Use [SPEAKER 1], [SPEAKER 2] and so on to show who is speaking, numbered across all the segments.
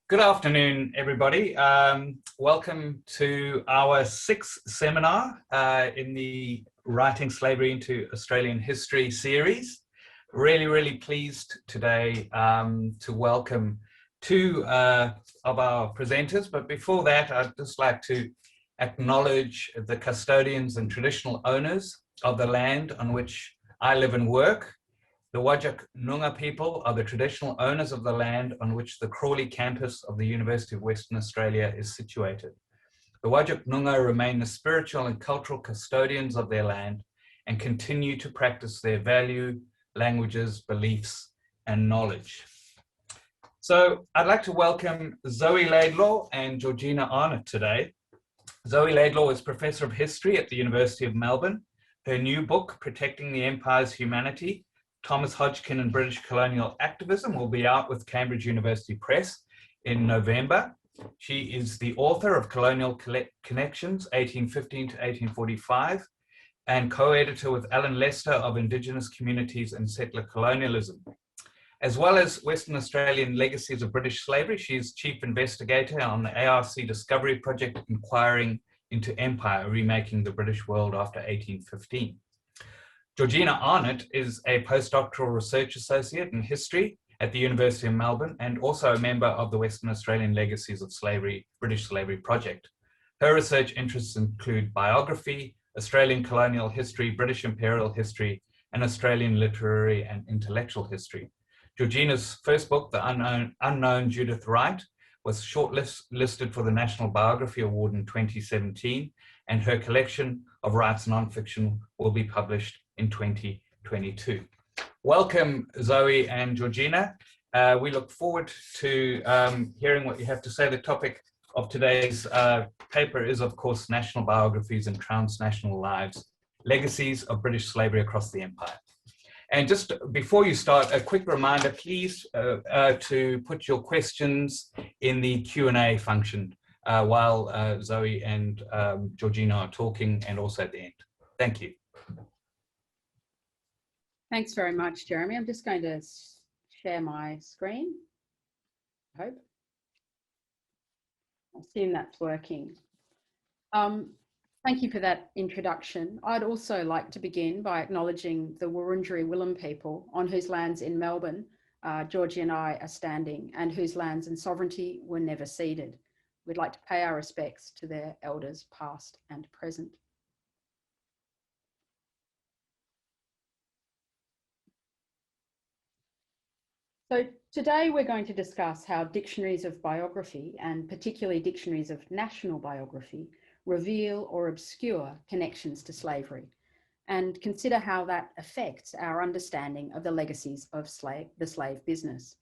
[SPEAKER 1] Good afternoon, everybody. Welcome to our sixth seminar in the Writing Slavery into Australian History series. Really pleased today to welcome two of our presenters. But before that, I'd just like to acknowledge the custodians and traditional owners of the land on which I live and work. The Whadjuk Noongar people are the traditional owners of the land on which the Crawley campus of the University of Western Australia is situated. The Whadjuk Noongar remain the spiritual and cultural custodians of their land and continue to practice their value, languages, beliefs, and knowledge. So I'd like to welcome Zoe Laidlaw and Georgina Arnott today. Zoe Laidlaw is Professor of History at the University of Melbourne. Her new book, Protecting the Empire's Humanity, Thomas Hodgkin and British Colonial Activism, will be out with Cambridge University Press in November. She is the author of Colonial Connections, 1815 to 1845, and co-editor with Alan Lester of Indigenous Communities and Settler Colonialism. As well as Western Australian Legacies of British Slavery, she is chief investigator on the ARC Discovery Project inquiring into empire, remaking the British world after 1815. Georgina Arnott is a postdoctoral research associate in history at the University of Melbourne and also a member of the Western Australian Legacies of Slavery, British Slavery Project. Her research interests include biography, Australian colonial history, British imperial history, and Australian literary and intellectual history. Georgina's first book, The Unknown Judith Wright, was shortlisted for the National Biography Award in 2017, and her collection of Wright's nonfiction will be published in 2022. Welcome, Zoe and Georgina. We look forward to hearing what you have to say. The topic of today's paper is, of course, National Biographies and Transnational Lives, Legacies of British Slavery Across the Empire. And just before you start, a quick reminder, please, to put your questions in the Q&A function while Zoe and Georgina are talking, and also at the end. Thank you.
[SPEAKER 2] Thanks very much, Jeremy. I'm just going to share my screen. I hope. I assume that's working. Thank you for that introduction. I'd also like to begin by acknowledging the Wurundjeri Willem people on whose lands in Melbourne Georgie and I are standing, and whose lands and sovereignty were never ceded. We'd like to pay our respects to their elders past and present. So today we're going to discuss how dictionaries of biography, and particularly dictionaries of national biography, reveal or obscure connections to slavery, and consider how that affects our understanding of the legacies of the slave business.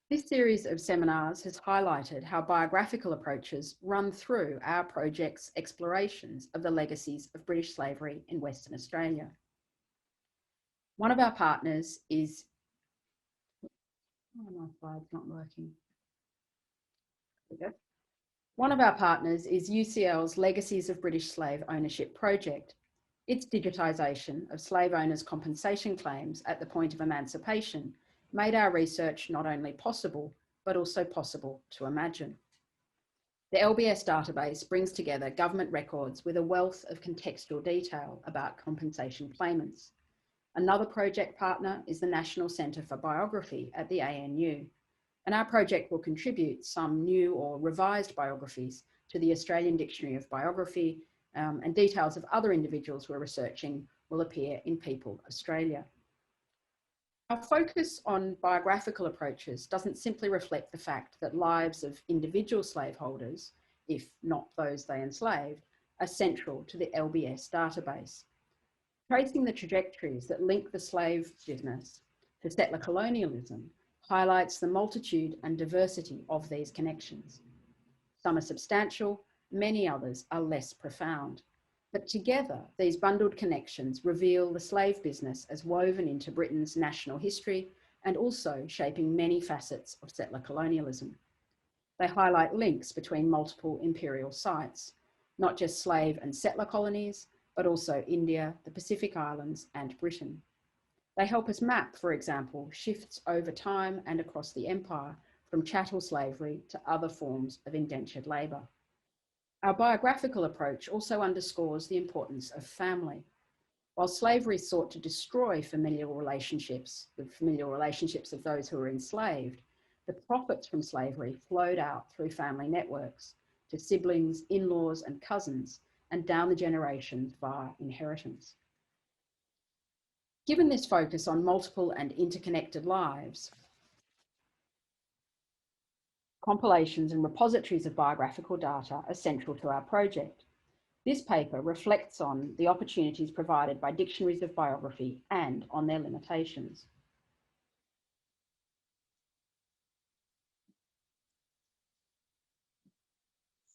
[SPEAKER 2] This series of seminars has highlighted how biographical approaches run through our project's explorations of the legacies of British slavery in Western Australia. One of our partners is my slide's not working. There we go. One of our partners is UCL's Legacies of British Slave Ownership project. Its digitisation of slave owners' compensation claims at the point of emancipation made our research not only possible, but also possible to imagine. The LBS database brings together government records with a wealth of contextual detail about compensation claimants. Another project partner is the National Centre for Biography at the ANU, and our project will contribute some new or revised biographies to the Australian Dictionary of Biography, and details of other individuals we're researching will appear in People Australia. Our focus on biographical approaches doesn't simply reflect the fact that lives of individual slaveholders, if not those they enslaved, are central to the LBS database. Tracing the trajectories that link the slave business to settler colonialism highlights the multitude and diversity of these connections. Some are substantial, many others are less profound. But together, these bundled connections reveal the slave business as woven into Britain's national history and also shaping many facets of settler colonialism. They highlight links between multiple imperial sites, not just slave and settler colonies, but also India, the Pacific Islands, and Britain. They help us map, for example, shifts over time and across the empire from chattel slavery to other forms of indentured labour. Our biographical approach also underscores the importance of family. While slavery sought to destroy familial relationships, the familial relationships of those who were enslaved, the profits from slavery flowed out through family networks to siblings, in-laws and cousins, and down the generations via inheritance. Given this focus on multiple and interconnected lives, compilations and repositories of biographical data are central to our project. This paper reflects on the opportunities provided by dictionaries of biography and on their limitations.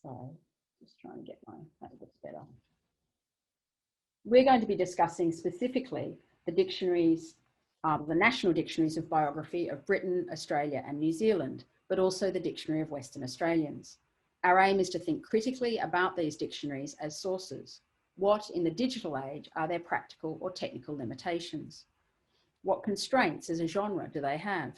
[SPEAKER 2] So, just trying to get that looks better. We're going to be discussing specifically the dictionaries, the national dictionaries of biography of Britain, Australia and New Zealand, but also the Dictionary of Western Australians. Our aim is to think critically about these dictionaries as sources. What in the digital age are their practical or technical limitations? What constraints as a genre do they have?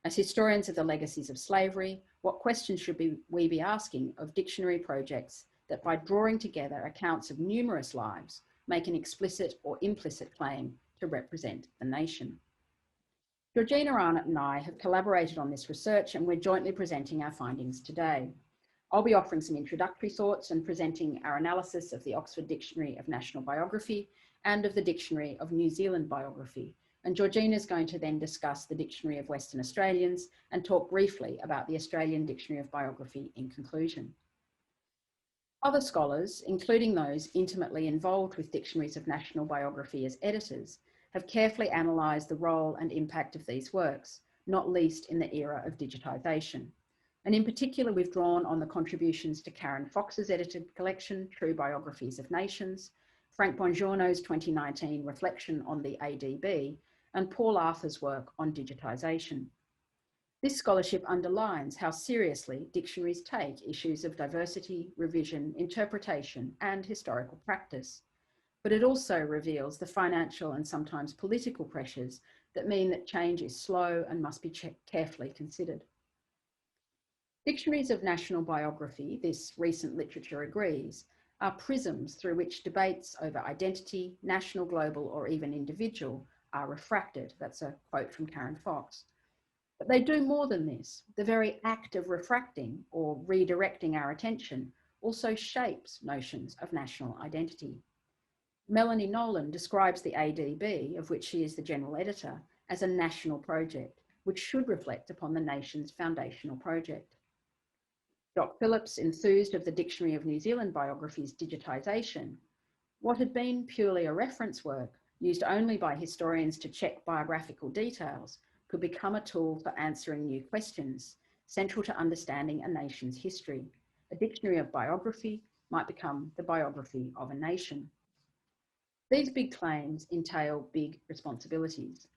[SPEAKER 2] As historians of the legacies of slavery, what questions should we be asking of dictionary projects that by drawing together accounts of numerous lives make an explicit or implicit claim to represent the nation? Georgina, Arnott and I have collaborated on this research and we're jointly presenting our findings today. I'll be offering some introductory thoughts and presenting our analysis of the Oxford Dictionary of National Biography and of the Dictionary of New Zealand Biography. And Georgina is going to then discuss the Dictionary of Western Australians and talk briefly about the Australian Dictionary of Biography in conclusion. Other scholars, including those intimately involved with dictionaries of national biography as editors, have carefully analysed the role and impact of these works, not least in the era of digitisation. And in particular, we've drawn on the contributions to Karen Fox's edited collection, True Biographies of Nations, Frank Bongiorno's 2019 reflection on the ADB, and Paul Arthur's work on digitisation. This scholarship underlines how seriously dictionaries take issues of diversity, revision, interpretation, and historical practice. But it also reveals the financial and sometimes political pressures that mean that change is slow and must be carefully considered. Dictionaries of national biography, this recent literature agrees, are prisms through which debates over identity, national, global, or even individual are refracted. That's a quote from Karen Fox. But they do more than this. The very act of refracting or redirecting our attention also shapes notions of national identity. Melanie Nolan describes the ADB, of which she is the general editor, as a national project, which should reflect upon the nation's foundational project. Doc Phillips enthused of the Dictionary of New Zealand Biography's digitisation. What had been purely a reference work, used only by historians to check biographical details, could become a tool for answering new questions, central to understanding a nation's history. A dictionary of biography might become the biography of a nation. These big claims entail big responsibilities.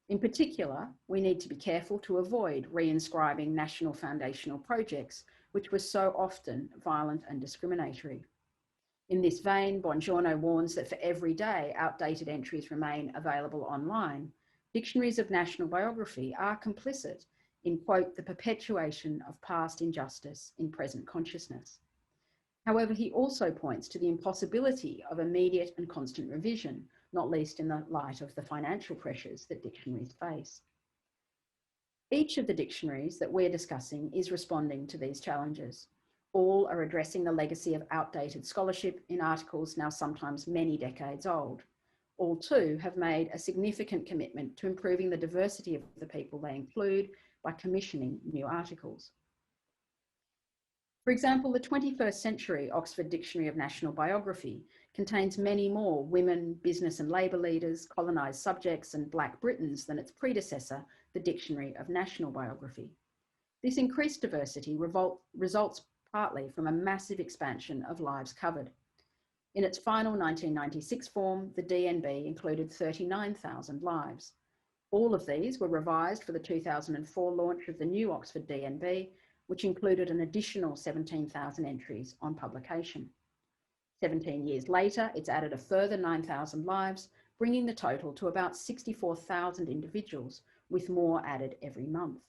[SPEAKER 2] In particular, we need to be careful to avoid reinscribing national foundational projects, which were so often violent and discriminatory. In this vein, Bongiorno warns that for every day outdated entries remain available online, dictionaries of national biography are complicit in, quote, the perpetuation of past injustice in present consciousness. However, he also points to the impossibility of immediate and constant revision, not least in the light of the financial pressures that dictionaries face. Each of the dictionaries that we're discussing is responding to these challenges. All are addressing the legacy of outdated scholarship in articles now sometimes many decades old. All too have made a significant commitment to improving the diversity of the people they include by commissioning new articles. For example, the 21st century Oxford Dictionary of National Biography contains many more women, business and labour leaders, colonised subjects and Black Britons than its predecessor, the Dictionary of National Biography. This increased diversity results partly from a massive expansion of lives covered. In its final 1996 form, the DNB included 39,000 lives. All of these were revised for the 2004 launch of the new Oxford DNB, which included an additional 17,000 entries on publication. 17 years later, it's added a further 9,000 lives, bringing the total to about 64,000 individuals, with more added every month.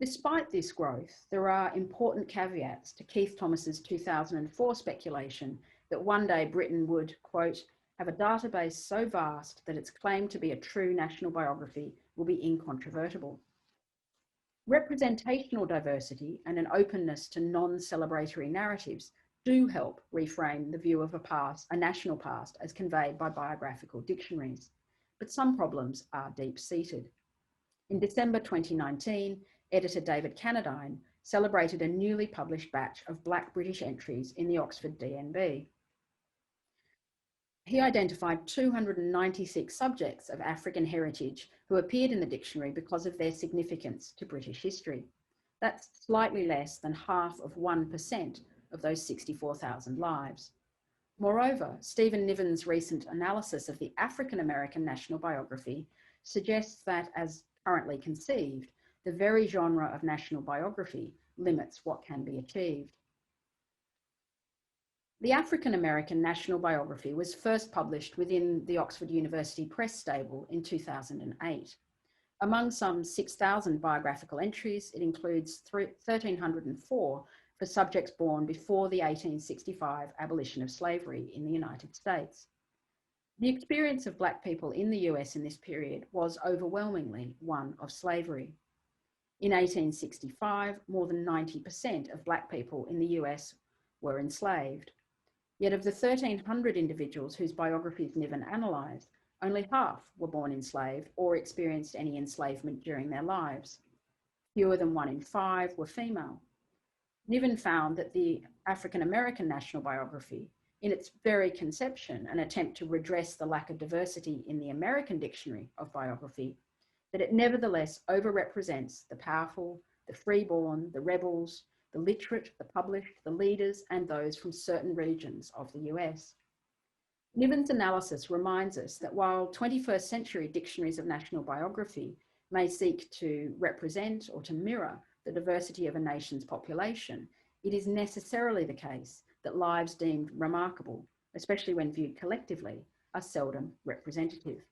[SPEAKER 2] Despite this growth, there are important caveats to Keith Thomas's 2004 speculation that one day Britain would, quote, have a database so vast that its claim to be a true national biography will be incontrovertible. Representational diversity and an openness to non-celebratory narratives do help reframe the view of a national past as conveyed by biographical dictionaries, but some problems are deep-seated. In December 2019, editor David Cannadine celebrated a newly published batch of Black British entries in the Oxford DNB. He identified 296 subjects of African heritage who appeared in the dictionary because of their significance to British history. That's slightly less than half of 1% of those 64,000 lives. Moreover, Stephen Niven's recent analysis of the African American national biography suggests that, as currently conceived, the very genre of national biography limits what can be achieved. The African American national biography was first published within the Oxford University Press stable in 2008. Among some 6,000 biographical entries, it includes 1,304 for subjects born before the 1865 abolition of slavery in the United States. The experience of Black people in the US in this period was overwhelmingly one of slavery. In 1865, more than 90% of Black people in the US were enslaved. Yet of the 1,300 individuals whose biographies Niven analysed, only half were born enslaved or experienced any enslavement during their lives. Fewer than 1 in 5 were female. Niven found that the African American national biography, in its very conception, an attempt to redress the lack of diversity in the American Dictionary of Biography, that it nevertheless overrepresents the powerful, the freeborn, the rebels, the literate, the published, the leaders, and those from certain regions of the US. Niven's analysis reminds us that while 21st century dictionaries of national biography may seek to represent or to mirror the diversity of a nation's population, it is necessarily the case that lives deemed remarkable, especially when viewed collectively, are seldom representative.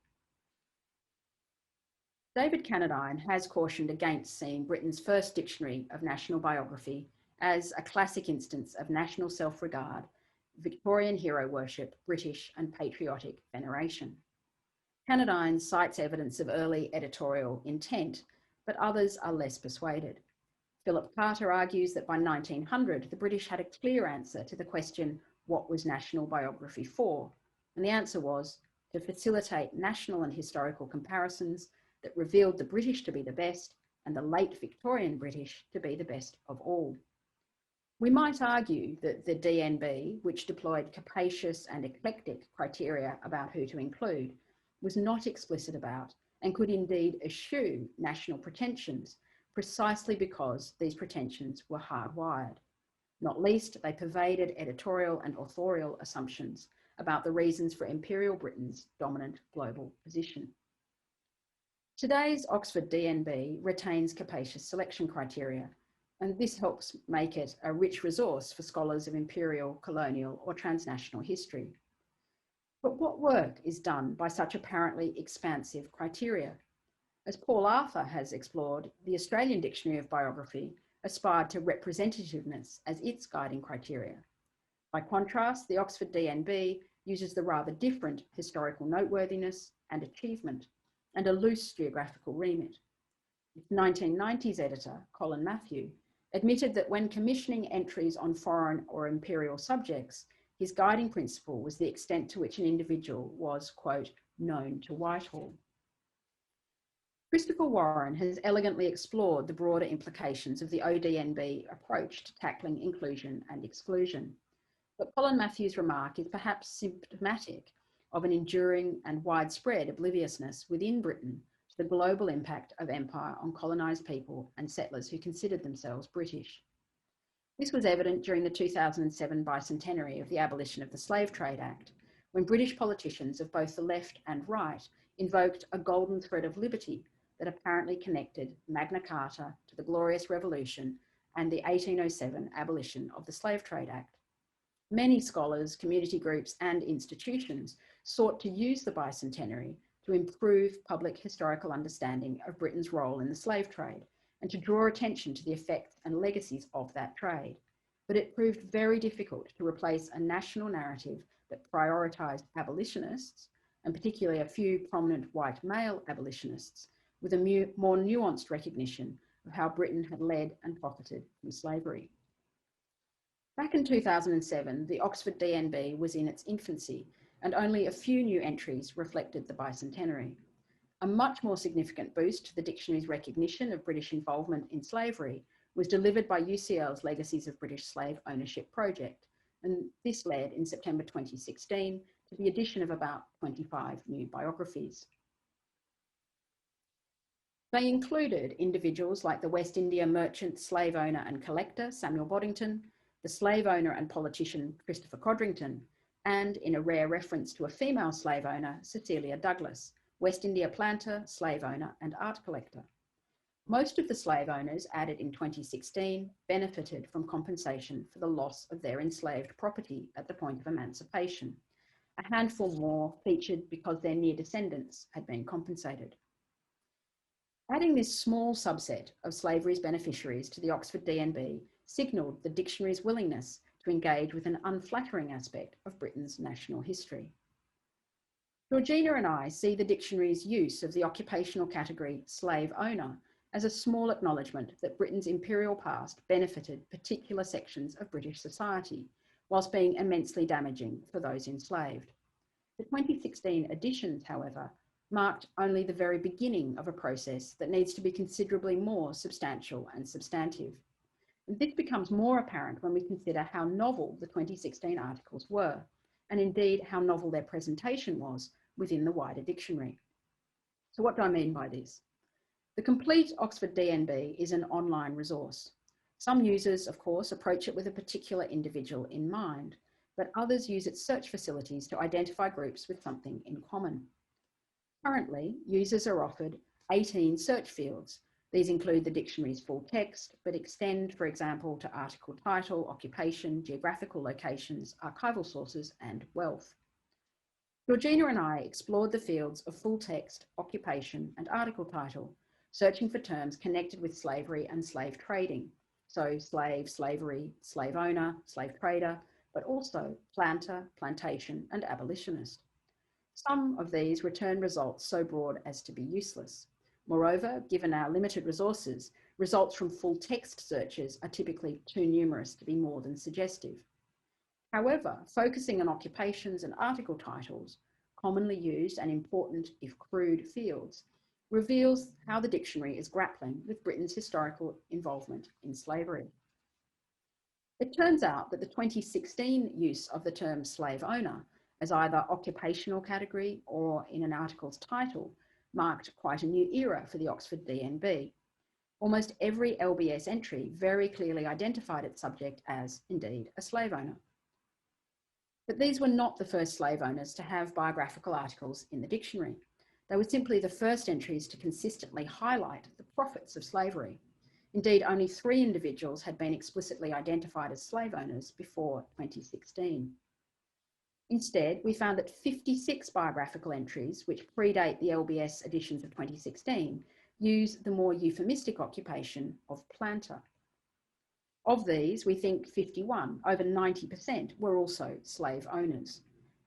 [SPEAKER 2] David Cannadine has cautioned against seeing Britain's first dictionary of national biography as a classic instance of national self-regard, Victorian hero worship, British and patriotic veneration. Cannadine cites evidence of early editorial intent, but others are less persuaded. Philip Carter argues that by 1900, the British had a clear answer to the question, what was national biography for? And the answer was to facilitate national and historical comparisons that revealed the British to be the best and the late Victorian British to be the best of all. We might argue that the DNB, which deployed capacious and eclectic criteria about who to include, was not explicit about and could indeed eschew national pretensions precisely because these pretensions were hardwired. Not least, they pervaded editorial and authorial assumptions about the reasons for Imperial Britain's dominant global position. Today's Oxford DNB retains capacious selection criteria, and this helps make it a rich resource for scholars of imperial, colonial, or transnational history. But what work is done by such apparently expansive criteria? As Paul Arthur has explored, the Australian Dictionary of Biography aspired to representativeness as its guiding criteria. By contrast, the Oxford DNB uses the rather different historical noteworthiness and achievement and a loose geographical remit. Its 1990s editor, Colin Matthew, admitted that when commissioning entries on foreign or imperial subjects, his guiding principle was the extent to which an individual was, quote, known to Whitehall. Christopher Warren has elegantly explored the broader implications of the ODNB approach to tackling inclusion and exclusion. But Colin Matthews' remark is perhaps symptomatic of an enduring and widespread obliviousness within Britain to the global impact of empire on colonised people and settlers who considered themselves British. This was evident during the 2007 bicentenary of the abolition of the Slave Trade Act, when British politicians of both the left and right invoked a golden thread of liberty that apparently connected Magna Carta to the Glorious Revolution and the 1807 abolition of the Slave Trade Act. Many scholars, community groups, and institutions sought to use the bicentenary to improve public historical understanding of Britain's role in the slave trade and to draw attention to the effects and legacies of that trade. But it proved very difficult to replace a national narrative that prioritised abolitionists, and particularly a few prominent white male abolitionists, with a more nuanced recognition of how Britain had led and profited from slavery. Back in 2007, the Oxford DNB was in its infancy, and only a few new entries reflected the bicentenary. A much more significant boost to the dictionary's recognition of British involvement in slavery was delivered by UCL's Legacies of British Slave Ownership project, and this led in September 2016 to the addition of about 25 new biographies. They included individuals like the West India merchant, slave owner and collector Samuel Boddington, the slave owner and politician Christopher Codrington, and, in a rare reference to a female slave owner, Cecilia Douglas, West India planter, slave owner and art collector. Most of the slave owners added in 2016 benefited from compensation for the loss of their enslaved property at the point of emancipation. A handful more featured because their near descendants had been compensated. Adding this small subset of slavery's beneficiaries to the Oxford DNB signalled the dictionary's willingness to engage with an unflattering aspect of Britain's national history. Georgina and I see the dictionary's use of the occupational category slave owner as a small acknowledgement that Britain's imperial past benefited particular sections of British society, whilst being immensely damaging for those enslaved. The 2016 editions, however, marked only the very beginning of a process that needs to be considerably more substantial and substantive. And this becomes more apparent when we consider how novel the 2016 articles were, and indeed how novel their presentation was within the wider dictionary. So what do I mean by this? The complete Oxford DNB is an online resource. Some users, of course, approach it with a particular individual in mind, but others use its search facilities to identify groups with something in common. Currently, users are offered 18 search fields. These include the dictionary's full text, but extend, for example, to article title, occupation, geographical locations, archival sources, and wealth. Georgina and I explored the fields of full text, occupation, and article title, searching for terms connected with slavery and slave trading. So slave, slavery, slave owner, slave trader, but also planter, plantation, and abolitionist. Some of these return results so broad as to be useless. Moreover, given our limited resources, results from full text searches are typically too numerous to be more than suggestive. However, focusing on occupations and article titles, commonly used and important if crude fields, reveals how the dictionary is grappling with Britain's historical involvement in slavery. It turns out that the 2016 use of the term slave owner as either occupational category or in an article's title marked quite a new era for the Oxford DNB. Almost every LBS entry very clearly identified its subject as, indeed, a slave owner. But these were not the first slave owners to have biographical articles in the dictionary. They were simply the first entries to consistently highlight the profits of slavery. Indeed, only 3 individuals had been explicitly identified as slave owners before 2016. Instead, we found that 56 biographical entries, which predate the LBS editions of 2016, use the more euphemistic occupation of planter. Of these, we think 51, over 90%, were also slave owners.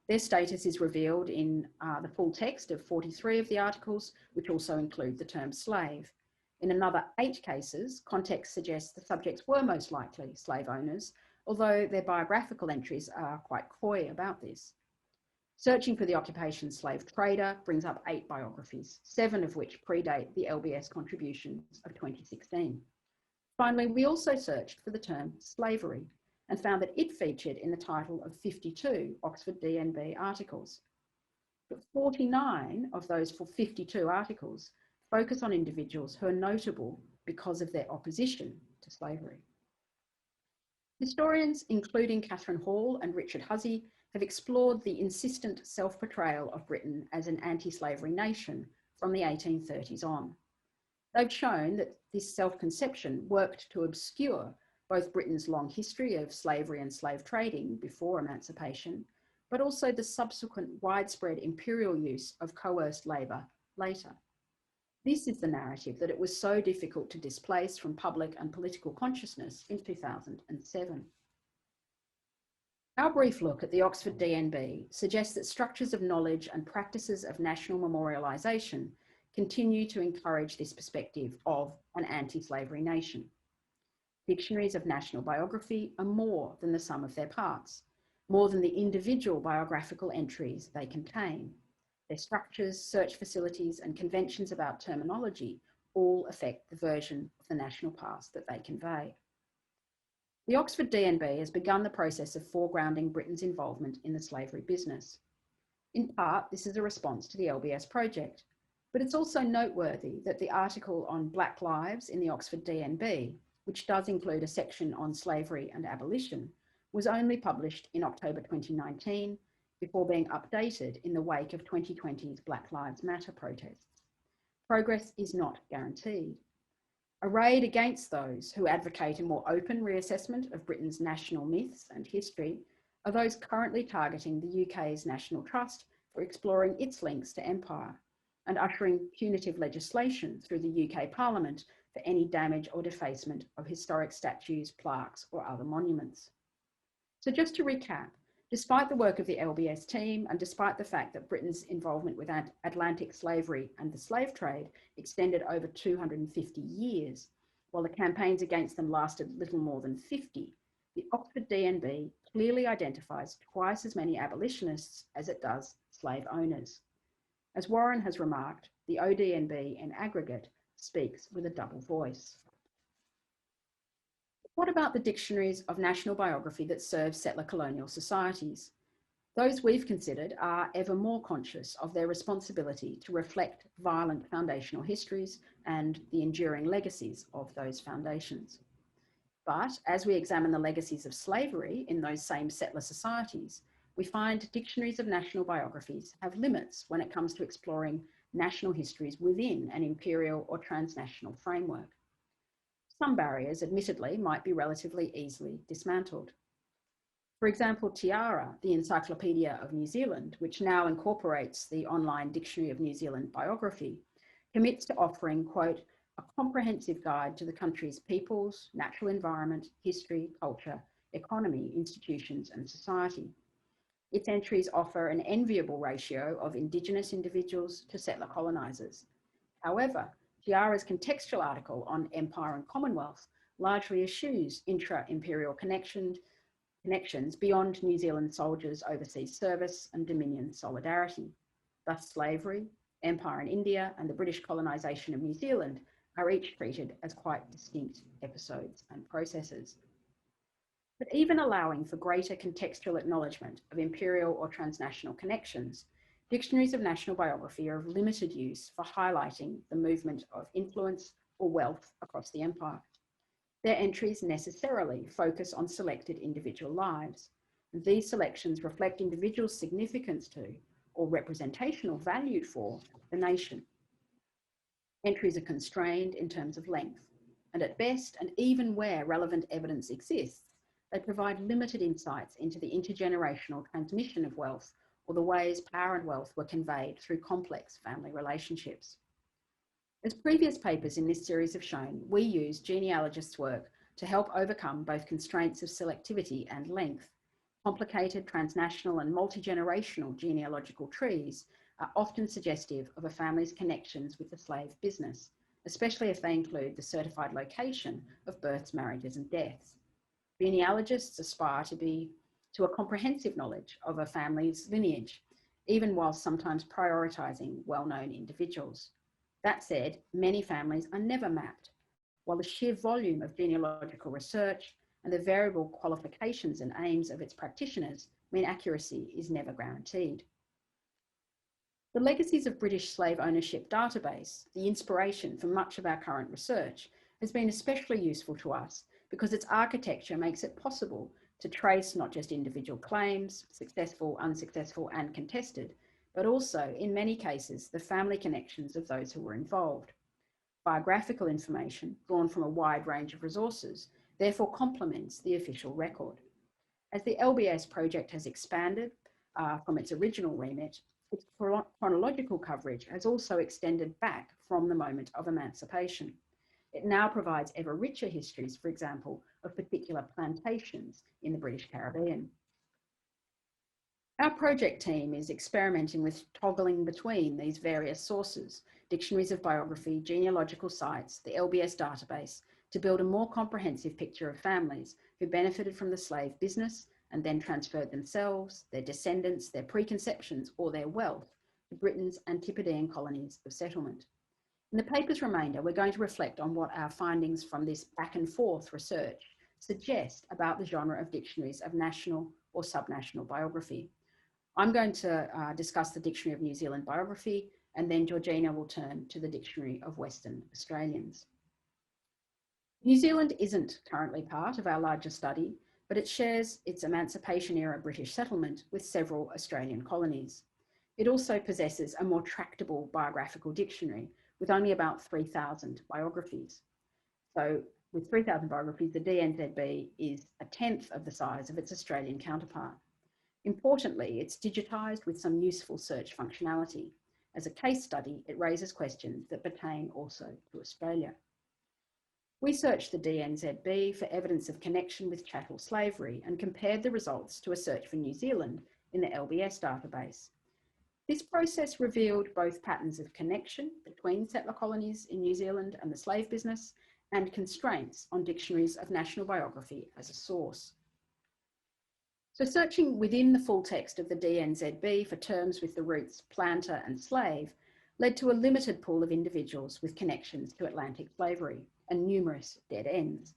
[SPEAKER 2] Their status is revealed in the full text of 43 of the articles, which also include the term slave. In another 8 cases, context suggests the subjects were most likely slave owners, although their biographical entries are quite coy about this. Searching for the occupation slave trader brings up 8 biographies, 7 of which predate the LBS contributions of 2016. Finally, we also searched for the term slavery and found that it featured in the title of 52 Oxford DNB articles. But 49 of those 52 articles focus on individuals who are notable because of their opposition to slavery. Historians, including Catherine Hall and Richard Hussey, have explored the insistent self-portrayal of Britain as an anti-slavery nation from the 1830s on. They've shown that this self-conception worked to obscure both Britain's long history of slavery and slave trading before emancipation, but also the subsequent widespread imperial use of coerced labour later. This is the narrative that it was so difficult to displace from public and political consciousness in 2007. Our brief look at the Oxford DNB suggests that structures of knowledge and practices of national memorialisation continue to encourage this perspective of an anti-slavery nation. Dictionaries of national biography are more than the sum of their parts, more than the individual biographical entries they contain. Their structures, search facilities, and conventions about terminology all affect the version of the national past that they convey. The Oxford DNB has begun the process of foregrounding Britain's involvement in the slavery business. In part, this is a response to the LBS project, but it's also noteworthy that the article on Black Lives in the Oxford DNB, which does include a section on slavery and abolition, was only published in October 2019 before being updated in the wake of 2020's Black Lives Matter protests. Progress is not guaranteed. Arrayed against those who advocate a more open reassessment of Britain's national myths and history are those currently targeting the UK's National Trust for exploring its links to empire and ushering punitive legislation through the UK Parliament for any damage or defacement of historic statues, plaques, or other monuments. So just to recap, despite the work of the LBS team and despite the fact that Britain's involvement with Atlantic slavery and the slave trade extended over 250 years, while the campaigns against them lasted little more than 50, the Oxford DNB clearly identifies twice as many abolitionists as it does slave owners. As Warren has remarked, the ODNB in aggregate speaks with a double voice. What about the dictionaries of national biography that serve settler colonial societies? Those we've considered are ever more conscious of their responsibility to reflect violent foundational histories and the enduring legacies of those foundations. But as we examine the legacies of slavery in those same settler societies, we find dictionaries of national biographies have limits when it comes to exploring national histories within an imperial or transnational framework. Some barriers, admittedly, might be relatively easily dismantled. For example, Tiara, the Encyclopedia of New Zealand, which now incorporates the online Dictionary of New Zealand Biography, commits to offering, quote, a comprehensive guide to the country's peoples, natural environment, history, culture, economy, institutions, and society. Its entries offer an enviable ratio of Indigenous individuals to settler colonisers. However, Tiara's contextual article on Empire and Commonwealth largely eschews intra-imperial connections beyond New Zealand soldiers' overseas service and Dominion solidarity. Thus, slavery, Empire in India, and the British colonisation of New Zealand are each treated as quite distinct episodes and processes. But even allowing for greater contextual acknowledgement of imperial or transnational connections, dictionaries of national biography are of limited use for highlighting the movement of influence or wealth across the empire. Their entries necessarily focus on selected individual lives, and these selections reflect individuals' significance to, or representational value for, the nation. Entries are constrained in terms of length, and at best, and even where relevant evidence exists, they provide limited insights into the intergenerational transmission of wealth or the ways power and wealth were conveyed through complex family relationships. As previous papers in this series have shown, we use genealogists' work to help overcome both constraints of selectivity and length. Complicated, transnational and multi-generational genealogical trees are often suggestive of a family's connections with the slave business, especially if they include the certified location of births, marriages and deaths. Genealogists aspire to a comprehensive knowledge of a family's lineage, even while sometimes prioritising well-known individuals. That said, many families are never mapped, while the sheer volume of genealogical research and the variable qualifications and aims of its practitioners mean accuracy is never guaranteed. The Legacies of British Slave Ownership database, the inspiration for much of our current research, has been especially useful to us because its architecture makes it possible to trace not just individual claims, successful, unsuccessful, and contested, but also, in many cases, the family connections of those who were involved. Biographical information, drawn from a wide range of resources, therefore complements the official record. As the LBS project has expanded from its original remit, Its chronological coverage has also extended back from the moment of emancipation. It now provides ever richer histories, for example, of particular plantations in the British Caribbean. Our project team is experimenting with toggling between these various sources, dictionaries of biography, genealogical sites, the LBS database, to build a more comprehensive picture of families who benefited from the slave business and then transferred themselves, their descendants, their preconceptions, or their wealth to Britain's Antipodean colonies of settlement. In the paper's remainder, we're going to reflect on what our findings from this back and forth research suggest about the genre of dictionaries of national or subnational biography. I'm going to discuss the Dictionary of New Zealand Biography, and then Georgina will turn to the Dictionary of Western Australians. New Zealand isn't currently part of our larger study, but it shares its emancipation era British settlement with several Australian colonies. It also possesses a more tractable biographical dictionary with only about 3,000 biographies. So with 3,000 biographies, the DNZB is a tenth of the size of its Australian counterpart. Importantly, it's digitised with some useful search functionality. As a case study, it raises questions that pertain also to Australia. We searched the DNZB for evidence of connection with chattel slavery and compared the results to a search for New Zealand in the LBS database. This process revealed both patterns of connection between settler colonies in New Zealand and the slave business and constraints on dictionaries of national biography as a source. So searching within the full text of the DNZB for terms with the roots planter and slave led to a limited pool of individuals with connections to Atlantic slavery and numerous dead ends.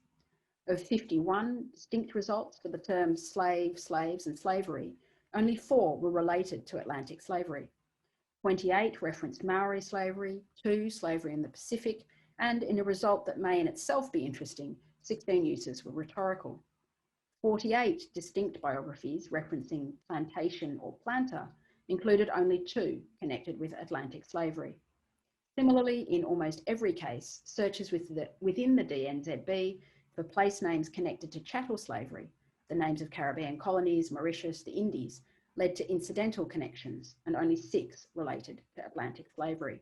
[SPEAKER 2] Of 51 distinct results for the terms slave, slaves and slavery, only 4 were related to Atlantic slavery. 28 referenced Maori slavery, 2 slavery in the Pacific, and in a result that may in itself be interesting, 16 uses were rhetorical. 48 distinct biographies referencing plantation or planter included only 2 connected with Atlantic slavery. Similarly, in almost every case, searches within the DNZB for place names connected to chattel slavery, the names of Caribbean colonies, Mauritius, the Indies, led to incidental connections, and only 6 related to Atlantic slavery.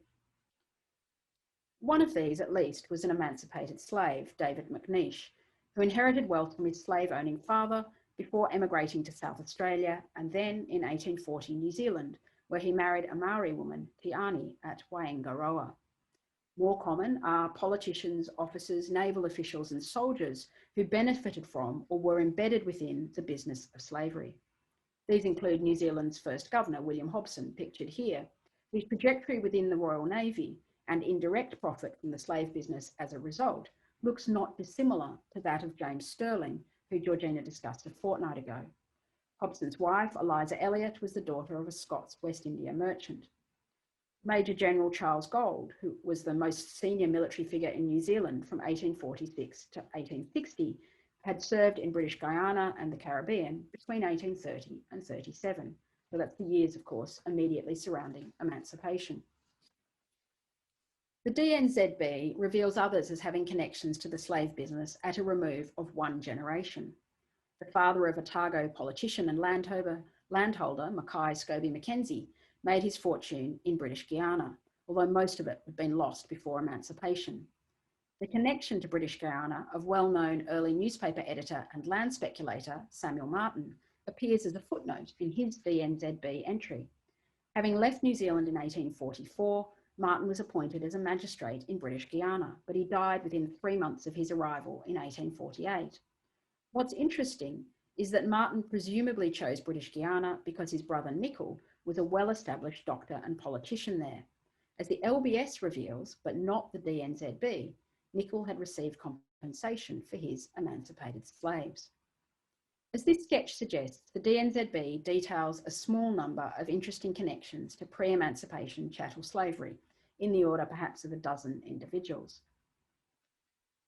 [SPEAKER 2] One of these, at least, was an emancipated slave, David McNeish, who inherited wealth from his slave-owning father before emigrating to South Australia and then in 1840 New Zealand, where he married a Maori woman, Tiani, at Waingaroa. More common are politicians, officers, naval officials and soldiers who benefited from or were embedded within the business of slavery. These include New Zealand's first governor, William Hobson, pictured here, whose trajectory within the Royal Navy and indirect profit from the slave business as a result looks not dissimilar to that of James Stirling, who Georgina discussed a fortnight ago. Hobson's wife, Eliza Elliot, was the daughter of a Scots West India merchant. Major General Charles Gould, who was the most senior military figure in New Zealand from 1846 to 1860, had served in British Guiana and the Caribbean between 1830 and 37. So that's the years, of course, immediately surrounding emancipation. The DNZB reveals others as having connections to the slave business at a remove of 1 generation. The father of Otago politician and landholder Mackay Scobie Mackenzie made his fortune in British Guiana, although most of it had been lost before emancipation. The connection to British Guiana of well-known early newspaper editor and land speculator Samuel Martin appears as a footnote in his DNZB entry. Having left New Zealand in 1844, Martin was appointed as a magistrate in British Guiana, but he died within 3 months of his arrival in 1848. What's interesting is that Martin presumably chose British Guiana because his brother Nicol was a well-established doctor and politician there. As the LBS reveals, but not the DNZB, Nicol had received compensation for his emancipated slaves. As this sketch suggests, the DNZB details a small number of interesting connections to pre-emancipation chattel slavery, in the order perhaps of a dozen individuals.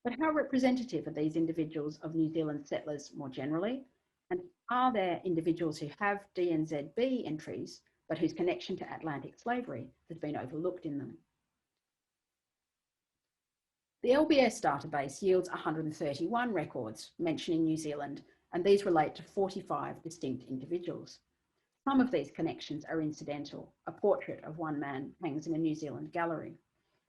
[SPEAKER 2] But how representative are these individuals of New Zealand settlers more generally? And are there individuals who have DNZB entries, but whose connection to Atlantic slavery has been overlooked in them? The LBS database yields 131 records mentioning New Zealand, and these relate to 45 distinct individuals. Some of these connections are incidental. A portrait of one man hangs in a New Zealand gallery,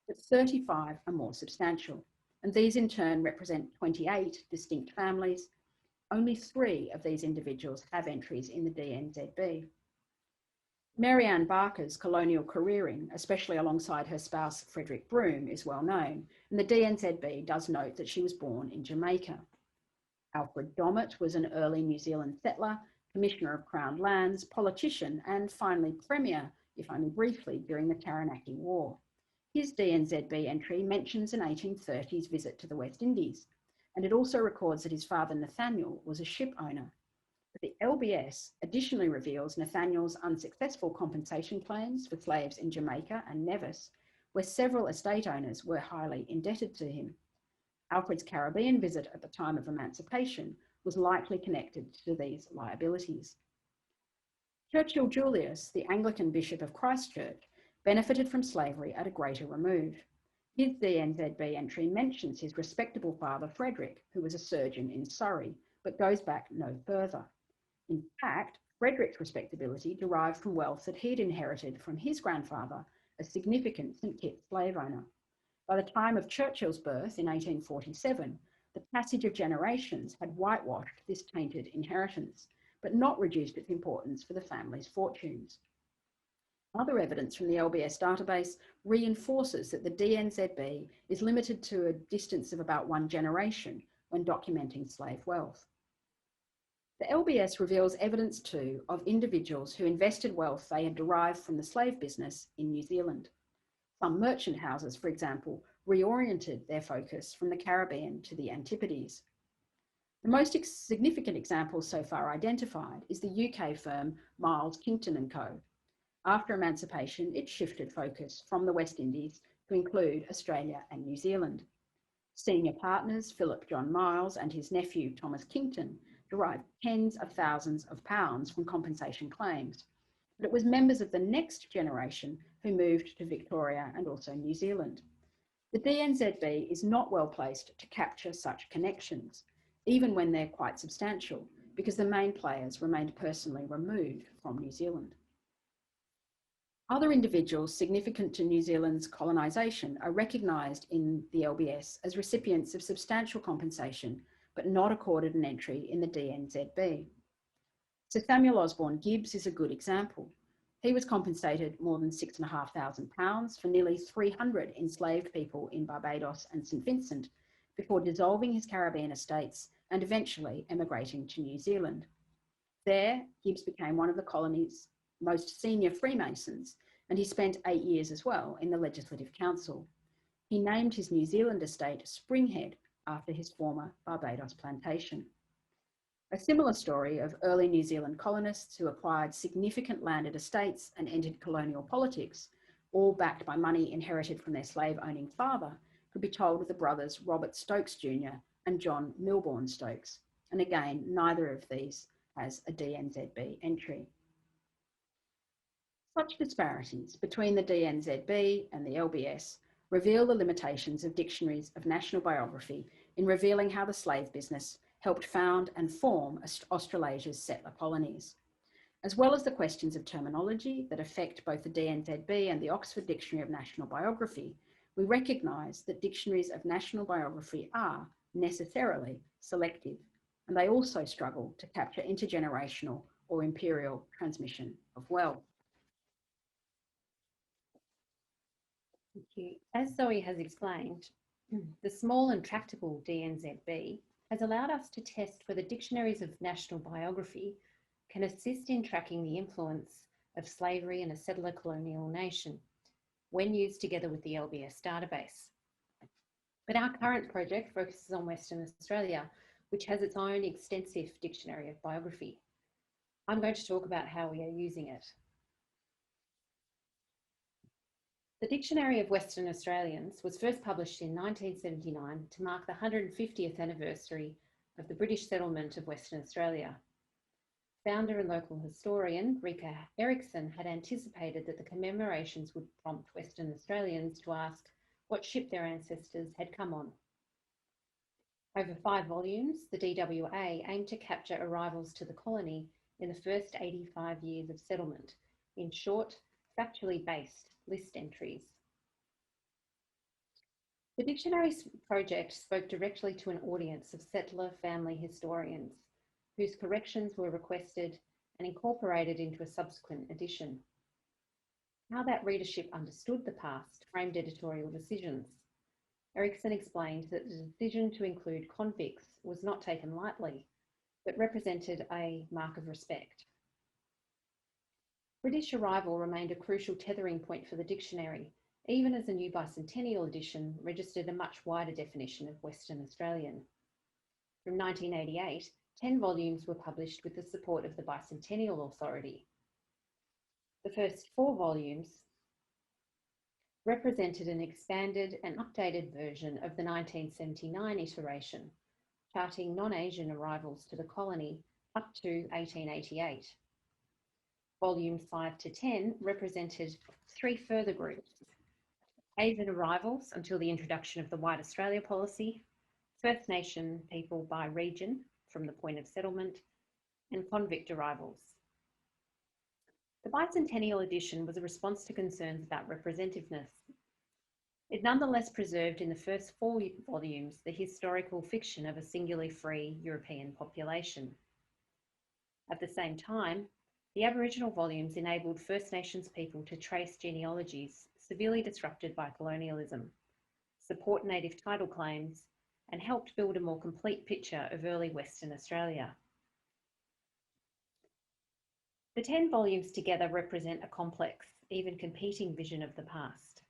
[SPEAKER 2] but 35 are more substantial, and these in turn represent 28 distinct families. Only 3 of these individuals have entries in the DNZB. Mary Ann Barker's colonial careering, especially alongside her spouse Frederick Broome, is well known, and the DNZB does note that she was born in Jamaica. Alfred Domett was an early New Zealand settler, Commissioner of Crown Lands, politician, and finally Premier, if only briefly, during the Taranaki War. His DNZB entry mentions an 1830s visit to the West Indies, and it also records that his father Nathaniel was a ship owner. But the LBS additionally reveals Nathaniel's unsuccessful compensation claims for slaves in Jamaica and Nevis, where several estate owners were highly indebted to him. Alfred's Caribbean visit at the time of emancipation was likely connected to these liabilities. Churchill Julius, the Anglican Bishop of Christchurch, benefited from slavery at a greater remove. His DNZB entry mentions his respectable father Frederick, who was a surgeon in Surrey, but goes back no further. In fact, Frederick's respectability derived from wealth that he'd inherited from his grandfather, a significant St Kitts slave owner. By the time of Churchill's birth in 1847, the passage of generations had whitewashed this tainted inheritance, but not reduced its importance for the family's fortunes. Other evidence from the LBS database reinforces that the DNZB is limited to a distance of about 1 generation when documenting slave wealth. The LBS reveals evidence too of individuals who invested wealth they had derived from the slave business in New Zealand. Some merchant houses, for example, reoriented their focus from the Caribbean to the Antipodes. The most significant example so far identified is the UK firm Miles Kington & Co. After emancipation, it shifted focus from the West Indies to include Australia and New Zealand. Senior partners Philip John Miles and his nephew Thomas Kington derived tens of thousands of pounds from compensation claims, but it was members of the next generation who moved to Victoria and also New Zealand. The DNZB is not well placed to capture such connections, even when they're quite substantial, because the main players remained personally removed from New Zealand. Other individuals significant to New Zealand's colonisation are recognised in the LBS as recipients of substantial compensation, but not accorded an entry in the DNZB. Sir Samuel Osborne Gibbs is a good example. He was compensated more than £6,500 for nearly 300 enslaved people in Barbados and St Vincent before dissolving his Caribbean estates and eventually emigrating to New Zealand. There, Gibbs became one of the colony's most senior Freemasons, and he spent 8 years as well in the Legislative Council. He named his New Zealand estate Springhead after his former Barbados plantation. A similar story of early New Zealand colonists who acquired significant landed estates and entered colonial politics, all backed by money inherited from their slave-owning father, could be told of the brothers Robert Stokes Jr. and John Milbourne Stokes. And again, neither of these has a DNZB entry. Such disparities between the DNZB and the LBS reveal the limitations of dictionaries of national biography in revealing how the slave business helped found and form Australasia's settler colonies. As well as the questions of terminology that affect both the DNZB and the Oxford Dictionary of National Biography, we recognise that dictionaries of national biography are necessarily selective, and they also struggle to capture intergenerational or imperial transmission of wealth.
[SPEAKER 3] Thank you. As Zoe has explained, the small and tractable DNZB has allowed us to test whether dictionaries of national biography can assist in tracking the influence of slavery in a settler colonial nation when used together with the LBS database. But our current project focuses on Western Australia, which has its own extensive dictionary of biography. I'm going to talk about how we are using it. The Dictionary of Western Australians was first published in 1979 to mark the 150th anniversary of the British settlement of Western Australia. Founder and local historian Rika Eriksson had anticipated that the commemorations would prompt Western Australians to ask what ship their ancestors had come on. Over 5 volumes, the DWA aimed to capture arrivals to the colony in the first 85 years of settlement in short, factually based list entries. The Dictionaries project spoke directly to an audience of settler family historians whose corrections were requested and incorporated into a subsequent edition. How that readership understood the past framed editorial decisions. Erickson explained that the decision to include convicts was not taken lightly, but represented a mark of respect. British arrival remained a crucial tethering point for the dictionary, even as the new bicentennial edition registered a much wider definition of Western Australian. From 1988, 10 volumes were published with the support of the Bicentennial Authority. The first 4 volumes represented an expanded and updated version of the 1979 iteration, charting non-Asian arrivals to the colony up to 1888. Volumes 5 to 10 represented 3 further groups: Asian arrivals until the introduction of the White Australia policy, First Nation people by region from the point of settlement, and convict arrivals. The bicentennial edition was a response to concerns about representativeness. It nonetheless preserved in the first 4 volumes the historical fiction of a singularly free European population. At the same time, the Aboriginal volumes enabled First Nations people to trace genealogies severely disrupted by colonialism, support native title claims, and helped build a more complete picture of early Western Australia. The 10 volumes together represent a complex, even competing vision of the past,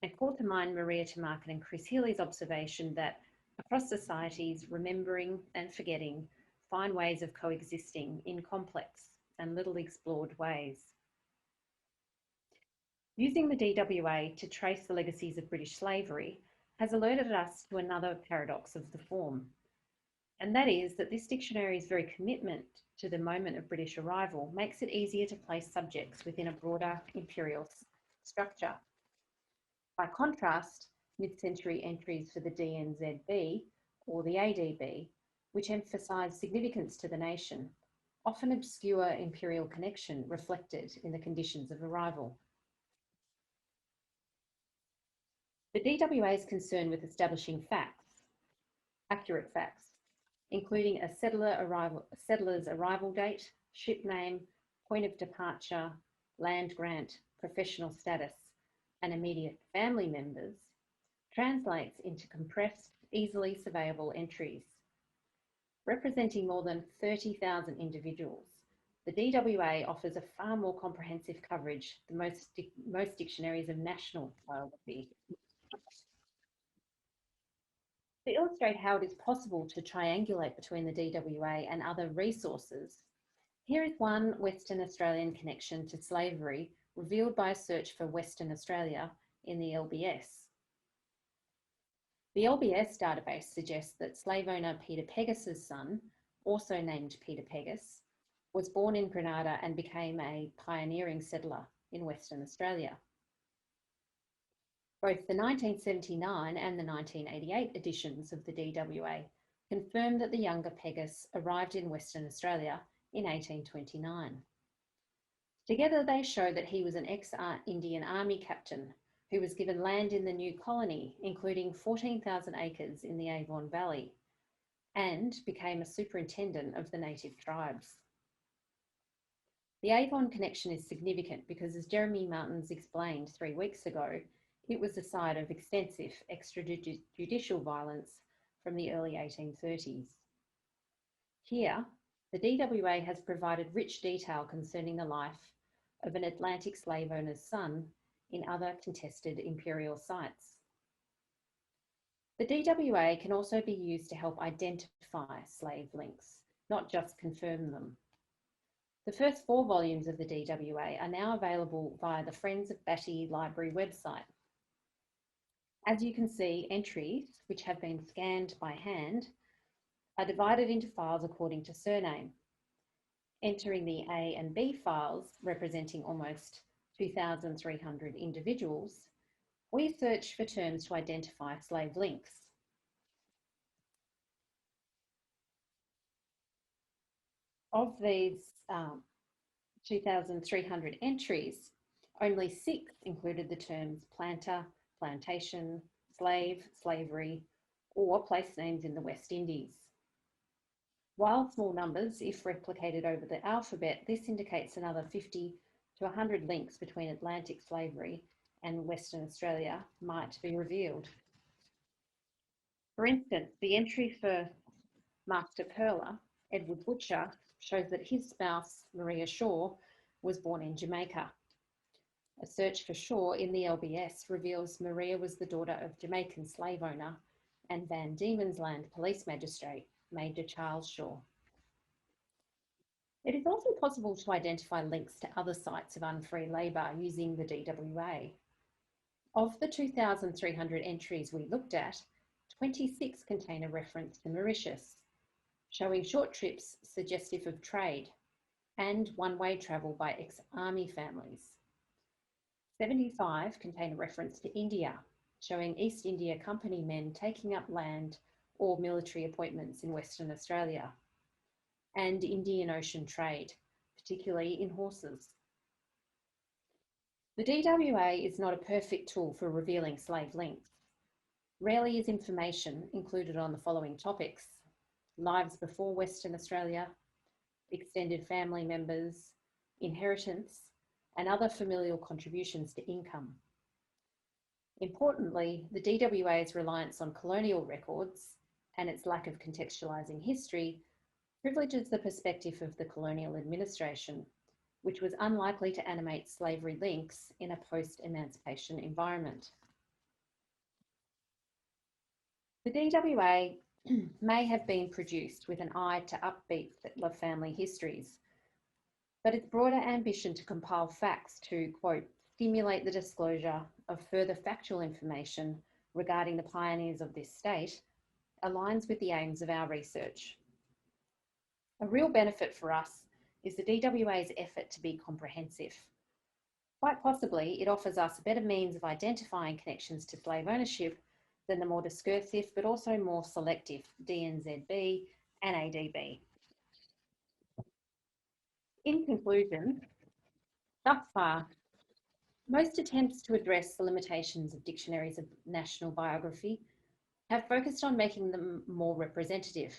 [SPEAKER 3] and call to mind Maria Tamarkin and Chris Healy's observation that across societies, remembering and forgetting find ways of coexisting in complex and little explored ways. Using the DWA to trace the legacies of British slavery has alerted us to another paradox of the form, and that is that this dictionary's very commitment to the moment of British arrival makes it easier to place subjects within a broader imperial structure. By contrast, mid-century entries for the DNZB or the ADB, which emphasise significance to the nation, often obscure imperial connection reflected in the conditions of arrival. The DWA is concerned with establishing facts, accurate facts, including a settler's arrival date, ship name, point of departure, land grant, professional status, and immediate family members, translates into compressed, easily surveyable entries. Representing more than 30,000 individuals, the DWA offers a far more comprehensive coverage than most dictionaries of national biography. To illustrate how it is possible to triangulate between the DWA and other resources, here is one Western Australian connection to slavery revealed by a search for Western Australia in the LBS. The LBS database suggests that slave owner Peter Peggas's son, also named Peter Peggas, was born in Grenada and became a pioneering settler in Western Australia. Both the 1979 and the 1988 editions of the DWA confirm that the younger Peggas arrived in Western Australia in 1829. Together they show that he was an ex-Indian Army captain who was given land in the new colony, including 14,000 acres in the Avon Valley, and became a superintendent of the native tribes. The Avon connection is significant because, as Jeremy Martins explained 3 weeks ago, it was the site of extensive extrajudicial violence from the early 1830s. Here, the DWA has provided rich detail concerning the life of an Atlantic slave owner's son in other contested imperial sites. The DWA can also be used to help identify slave links, not just confirm them. The first 4 volumes of the DWA are now available via the Friends of Batty Library website. As you can see, entries, which have been scanned by hand, are divided into files according to surname. Entering the A and B files, representing almost 2,300 individuals, we search for terms to identify slave links. Of these 2,300 entries, only 6 included the terms planter, plantation, slave, slavery, or place names in the West Indies. While small numbers, if replicated over the alphabet, this indicates another 50 to 100 links between Atlantic slavery and Western Australia might be revealed. For instance, the entry for Master Pearler, Edward Butcher, shows that his spouse, Maria Shaw, was born in Jamaica. A search for Shaw in the LBS reveals Maria was the daughter of Jamaican slave owner and Van Diemen's Land police magistrate, Major Charles Shaw. It is also possible to identify links to other sites of unfree labour using the DWA. Of the 2,300 entries we looked at, 26 contain a reference to Mauritius, showing short trips suggestive of trade and one-way travel by ex-army families. 75 contain a reference to India, showing East India Company men taking up land or military appointments in Western Australia, and Indian Ocean trade, particularly in horses. The DWA is not a perfect tool for revealing slave links. Rarely is information included on the following topics: lives before Western Australia, extended family members, inheritance, and other familial contributions to income. Importantly, the DWA's reliance on colonial records and its lack of contextualising history privileges the perspective of the colonial administration, which was unlikely to animate slavery links in a post-emancipation environment. The DWA may have been produced with an eye to upbeat settler family histories, but its broader ambition to compile facts to, quote, stimulate the disclosure of further factual information regarding the pioneers of this state aligns with the aims of our research. A real benefit for us is the DWA's effort to be comprehensive. Quite possibly, it offers us a better means of identifying connections to slave ownership than the more discursive but also more selective DNZB and ADB. In conclusion, thus far, most attempts to address the limitations of dictionaries of national biography have focused on making them more representative,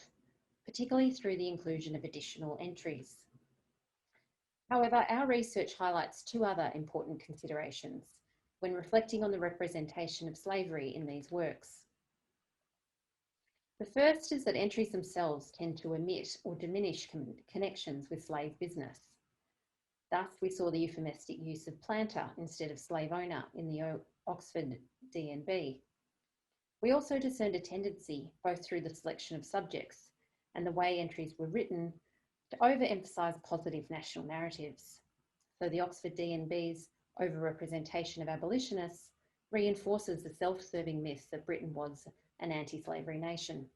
[SPEAKER 3] particularly through the inclusion of additional entries. However, our research highlights 2 other important considerations when reflecting on the representation of slavery in these works. The first is that entries themselves tend to omit or diminish connections with slave business. Thus, we saw the euphemistic use of planter instead of slave owner in the Oxford DNB. We also discerned a tendency, both through the selection of subjects and the way entries were written, to overemphasise positive national narratives. So the Oxford DNB's overrepresentation of abolitionists reinforces the self-serving myth that Britain was an anti-slavery nation.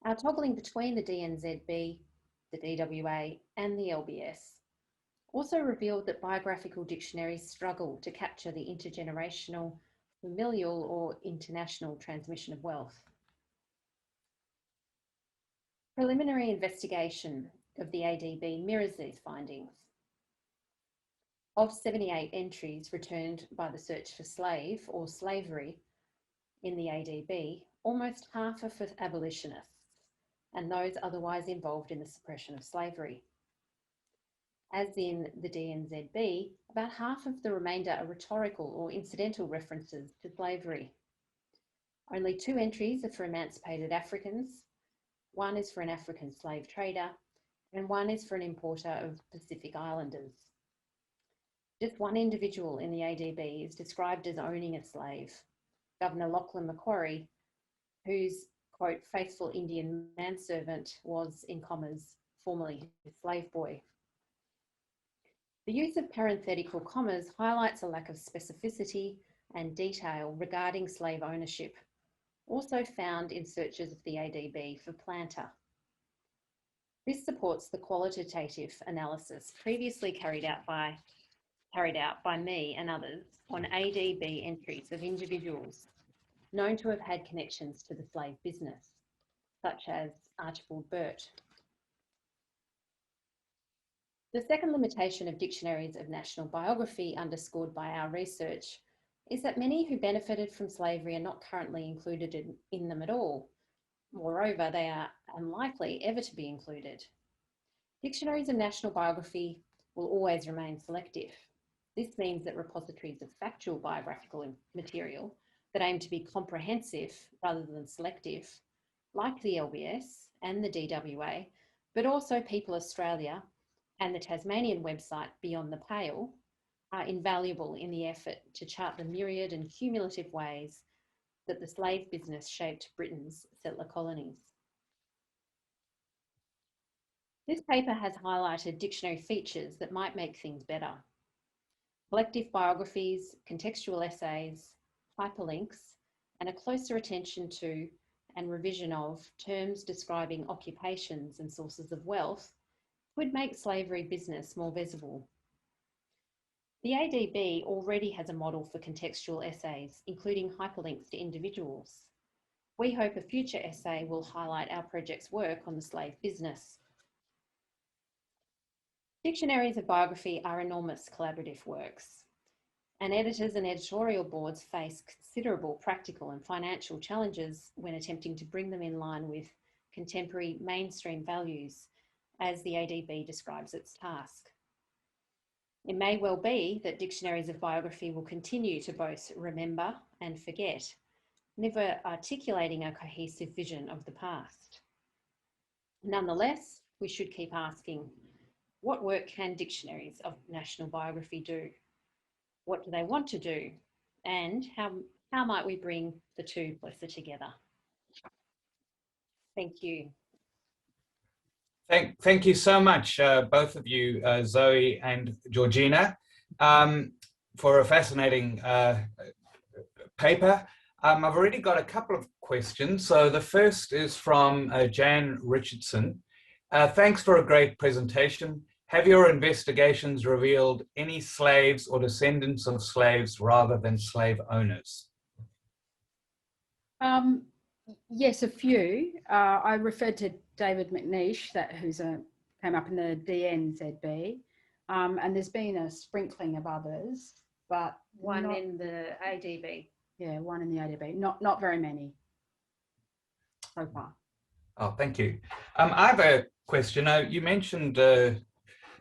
[SPEAKER 3] Our toggling between the DNZB, the DWA and the LBS also revealed that biographical dictionaries struggle to capture the intergenerational, familial or international transmission of wealth. Preliminary investigation of the ADB mirrors these findings. Of 78 entries returned by the search for slave or slavery in the ADB, almost half are for abolitionists and those otherwise involved in the suppression of slavery. As in the DNZB, about half of the remainder are rhetorical or incidental references to slavery. Only 2 entries are for emancipated Africans. 1 is for an African slave trader, and 1 is for an importer of Pacific Islanders. Just 1 individual in the ADB is described as owning a slave, Governor Lachlan Macquarie, whose, quote, faithful Indian manservant was, in commas, formerly his slave boy. The use of parenthetical commas highlights a lack of specificity and detail regarding slave ownership, also found in searches of the ADB for planter. This supports the qualitative analysis previously carried out by me and others on ADB entries of individuals known to have had connections to the slave business, such as Archibald Burt. The second limitation of dictionaries of national biography, underscored by our research, is that many who benefited from slavery are not currently included in them at all. Moreover, they are unlikely ever to be included. Dictionaries of national biography will always remain selective. This means that repositories of factual biographical material that aim to be comprehensive rather than selective, like the LBS and the DWA, but also People Australia and the Tasmanian website Beyond the Pale, are invaluable in the effort to chart the myriad and cumulative ways that the slave business shaped Britain's settler colonies. This paper has highlighted dictionary features that might make things better. Collective biographies, contextual essays, hyperlinks, and a closer attention to and revision of terms describing occupations and sources of wealth would make slavery business more visible. The ADB already has a model for contextual essays, including hyperlinks to individuals. We hope a future essay will highlight our project's work on the slave business. Dictionaries of biography are enormous collaborative works, and editors and editorial boards face considerable practical and financial challenges when attempting to bring them in line with contemporary mainstream values, as the ADB describes its task. It may well be that dictionaries of biography will continue to both remember and forget, never articulating a cohesive vision of the past. Nonetheless, we should keep asking, what work can dictionaries of national biography do? What do they want to do? And how might we bring the two closer together? Thank you.
[SPEAKER 1] Thank you so much, both of you, Zoe and Georgina, for a fascinating paper. I've already got a couple of questions. So the first is from Jan Richardson. Thanks for a great presentation. Have your investigations revealed any slaves or descendants of slaves rather than slave owners?
[SPEAKER 2] Yes, a few. I referred to David McNeish, who's came up in the DNZB, and there's been a sprinkling of others, but
[SPEAKER 3] One in the ADB.
[SPEAKER 2] Yeah, one in the ADB. Not very many so far.
[SPEAKER 1] Oh, thank you. I have a question. You mentioned,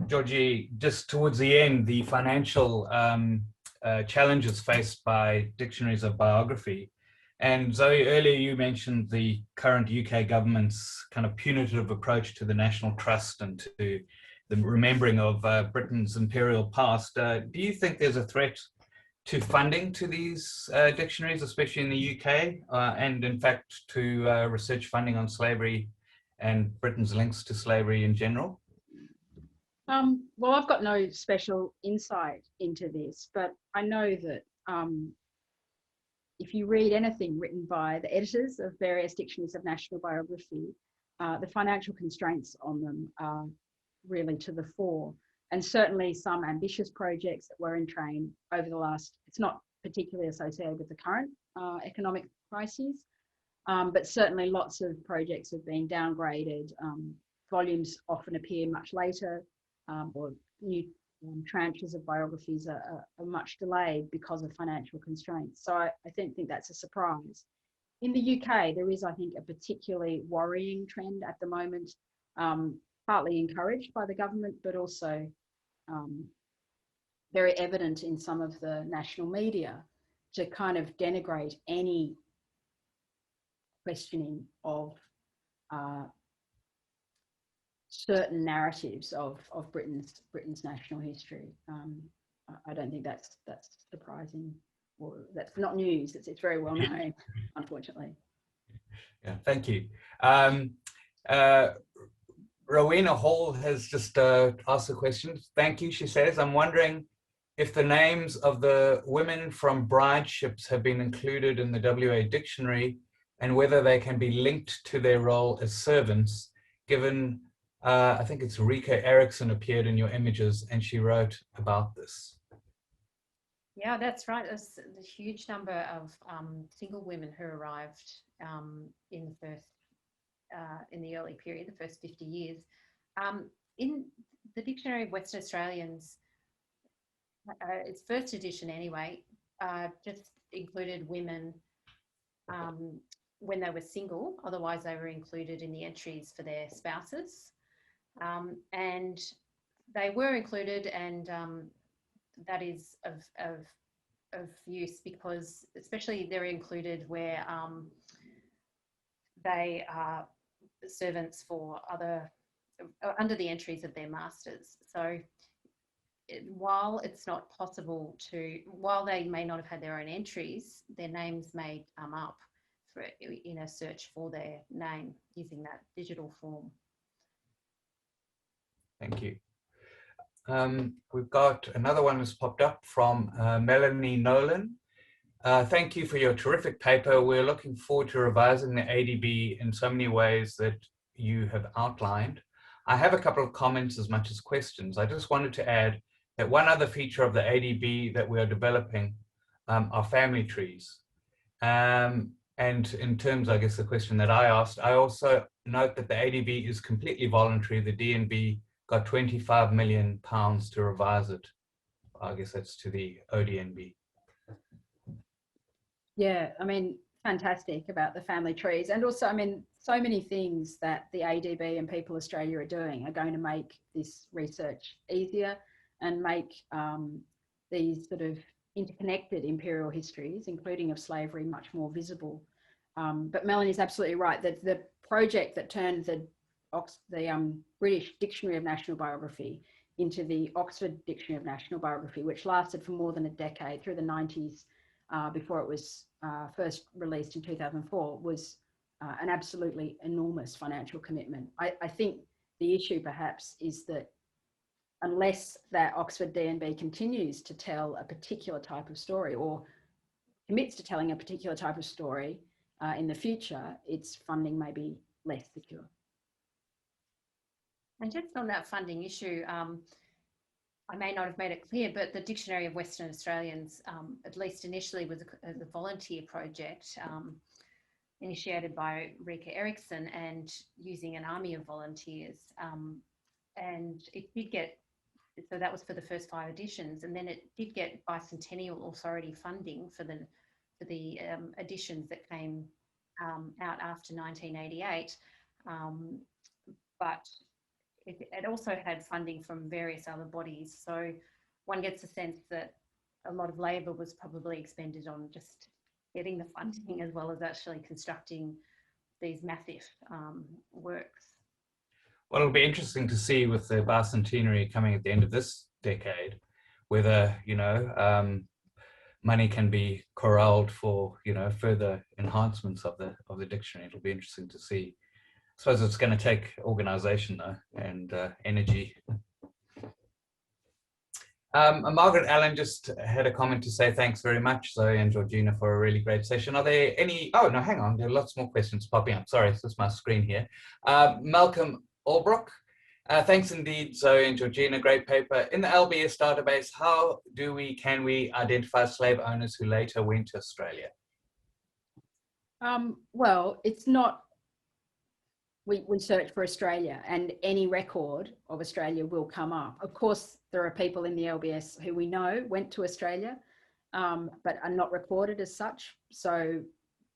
[SPEAKER 1] Georgie, just towards the end, the financial challenges faced by dictionaries of biography. And Zoe, earlier you mentioned the current UK government's kind of punitive approach to the National Trust and to the remembering of Britain's imperial past. Do you think there's a threat to funding to these dictionaries, especially in the UK, and in fact to research funding on slavery and Britain's links to slavery in general?
[SPEAKER 2] Well, I've got no special insight into this, but I know that if you read anything written by the editors of various dictionaries of national biography, the financial constraints on them are really to the fore. And certainly some ambitious projects that were in train over the last, it's not particularly associated with the current economic crises, but certainly lots of projects have been downgraded. Volumes often appear much later, or new tranches of biographies are much delayed because of financial constraints. So I don't think that's a surprise. In the UK, there is, I think, a particularly worrying trend at the moment, partly encouraged by the government, but also very evident in some of the national media, to kind of denigrate any questioning of certain narratives of Britain's national history. I don't think that's surprising, or that's not news. It's very well known, unfortunately.
[SPEAKER 1] Yeah, thank you. Rowena Hall has just asked a question. Thank you, she says. I'm wondering if the names of the women from bride ships have been included in the WA dictionary and whether they can be linked to their role as servants, given I think it's Rika Erickson appeared in your images and she wrote about this.
[SPEAKER 3] Yeah, that's right. There's a huge number of single women who arrived in the early period, the first 50 years. in the Dictionary of Western Australians, its first edition anyway, just included women when they were single. Otherwise, they were included in the entries for their spouses. And they were included, and that is of use because especially they're included where they are servants for other, under the entries of their masters. So while it's not possible to, while they may not have had their own entries, their names may come up for, in a search for their name using that digital form.
[SPEAKER 1] Thank you. We've got another one that's popped up from Melanie Nolan. Thank you for your terrific paper. We're looking forward to revising the ADB in so many ways that you have outlined. I have a couple of comments as much as questions. I just wanted to add that one other feature of the ADB that we are developing are family trees. And in terms, I guess, the question that I asked, I also note that the ADB is completely voluntary. The DNB got £25 million to revise it. I guess that's to the ODNB.
[SPEAKER 2] Yeah, I mean, fantastic about the family trees. And also, I mean, so many things that the ADB and People Australia are doing are going to make this research easier and make these sort of interconnected imperial histories, including of slavery, much more visible. But Melanie's absolutely right that the project that turned the British Dictionary of National Biography into the Oxford Dictionary of National Biography, which lasted for more than a decade through the 90s before it was first released in 2004, was an absolutely enormous financial commitment. I think the issue perhaps is that unless that Oxford DNB continues to tell a particular type of story or commits to telling a particular type of story in the future, its funding may be less secure.
[SPEAKER 3] And just on that funding issue, I may not have made it clear, but the Dictionary of Western Australians, at least initially, was a volunteer project initiated by Rika Eriksson and using an army of volunteers. And it did get, so that was for the first 5 editions, and then it did get bicentennial authority funding for the editions that came out after 1988. But it also had funding from various other bodies. So one gets a sense that a lot of labour was probably expended on just getting the funding as well as actually constructing these massive works.
[SPEAKER 1] Well, it'll be interesting to see with the bicentenary coming at the end of this decade, whether, you know, money can be corralled for, you know, further enhancements of the dictionary. It'll be interesting to see. I suppose it's going to take organisation though and energy. Margaret Allen just had a comment to say thanks very much, Zoe and Georgina, for a really great session. Are there any, oh no, hang on, there are lots more questions popping up. Sorry, this is my screen here. Malcolm Albrook, thanks indeed, Zoe and Georgina, great paper. In the LBS database, how can we identify slave owners who later went to Australia?
[SPEAKER 2] Well, it's not, we search for Australia and any record of Australia will come up. Of course, there are people in the LBS who we know went to Australia, but are not recorded as such. So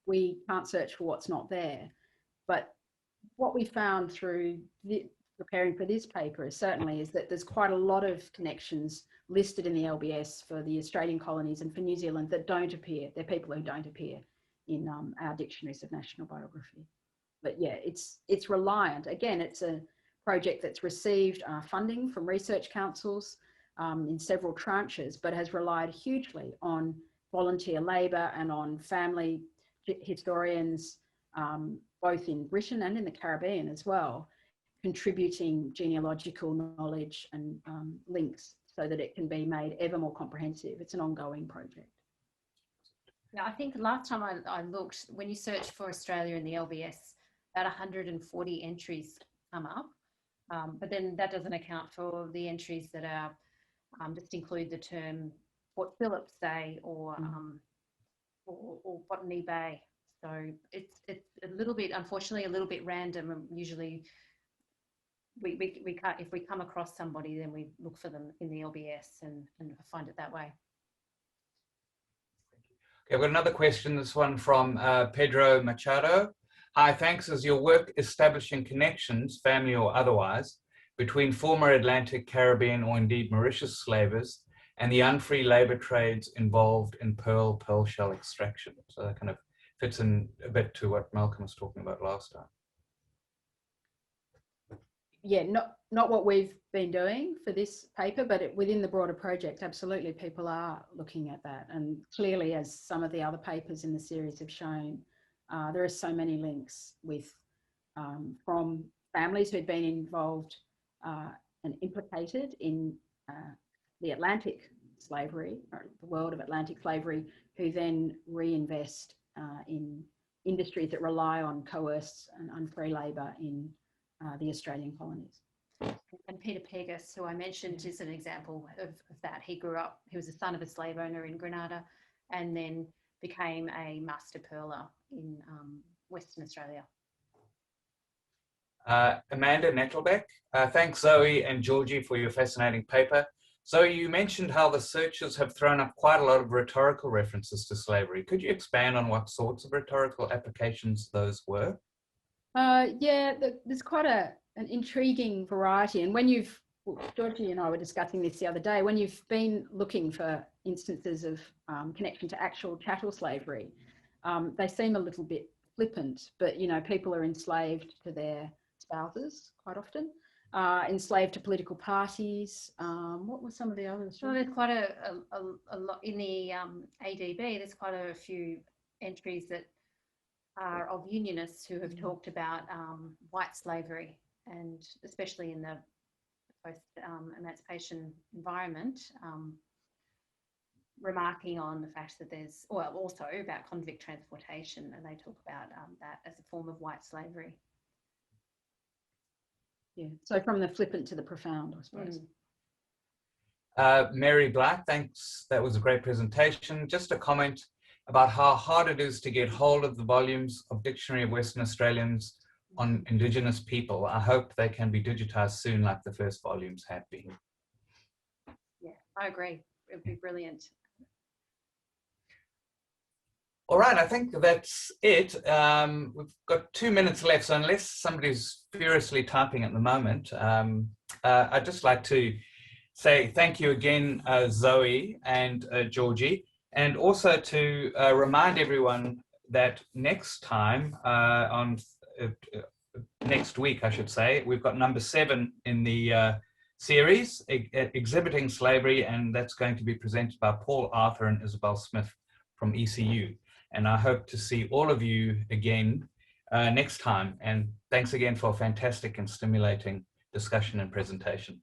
[SPEAKER 2] we can't search for what's not there. But what we found through preparing for this paper is that there's quite a lot of connections listed in the LBS for the Australian colonies and for New Zealand that don't appear. They're people who don't appear in our dictionaries of national biography. But yeah, it's reliant. Again, it's a project that's received funding from research councils in several tranches, but has relied hugely on volunteer labour and on family historians, both in Britain and in the Caribbean as well, contributing genealogical knowledge and links so that it can be made ever more comprehensive. It's an ongoing project.
[SPEAKER 3] Yeah, I think last time I looked, when you search for Australia in the LBS, about 140 entries come up, but then that doesn't account for the entries that are just include the term Port Phillip, say, or Botany Bay. So it's a little bit, unfortunately, a little bit random. Usually we can't, if we come across somebody, then we look for them in the LBS and find it that way.
[SPEAKER 1] Okay, I've got another question, this one from Pedro Machado. Hi, thanks. Is your work establishing connections, family or otherwise, between former Atlantic, Caribbean, or indeed Mauritius slavers and the unfree labor trades involved in pearl shell extraction? So that kind of fits in a bit to what Malcolm was talking about last time.
[SPEAKER 2] Yeah, not what we've been doing for this paper, but within the broader project, absolutely, people are looking at that. And clearly, as some of the other papers in the series have shown, there are so many links with from families who'd been involved and implicated in the Atlantic slavery, or the world of Atlantic slavery, who then reinvest in industries that rely on coerced and unfree labour in the Australian colonies.
[SPEAKER 3] And Peter Pegas, who I mentioned, is an example of that. He grew up, he was the son of a slave owner in Grenada and then became a master pearler in Western Australia.
[SPEAKER 1] Amanda Nettlebeck, thanks Zoe and Georgie for your fascinating paper. Zoe, you mentioned how the searchers have thrown up quite a lot of rhetorical references to slavery. Could you expand on what sorts of rhetorical applications those were?
[SPEAKER 2] Yeah, there's quite an intriguing variety. And when Georgie and I were discussing this the other day, when you've been looking for instances of connection to actual chattel slavery, they seem a little bit flippant, but people are enslaved to their spouses quite often, enslaved to political parties. What were some of the others?
[SPEAKER 3] Well, there's quite a lot in the ADB. There's quite a few entries that are of unionists who have talked about white slavery, and especially in the post-emancipation environment, remarking on the fact that there's, well, also about convict transportation, and they talk about that as a form of white slavery.
[SPEAKER 2] Yeah, so from the flippant to the profound, I suppose.
[SPEAKER 1] Mary Black, thanks. That was a great presentation. Just a comment about how hard it is to get hold of the volumes of Dictionary of Western Australians on Indigenous people. I hope they can be digitised soon like the first volumes have been.
[SPEAKER 3] Yeah, I agree. It would be brilliant.
[SPEAKER 1] All right, I think that's it. We've got 2 minutes left, so unless somebody's furiously typing at the moment, I'd just like to say thank you again, Zoe and Georgie, and also to remind everyone that next time, next week, I should say, we've got number 7 in the series, Exhibiting Slavery, and that's going to be presented by Paul Arthur and Isabel Smith from ECU. And I hope to see all of you again next time. And thanks again for a fantastic and stimulating discussion and presentation.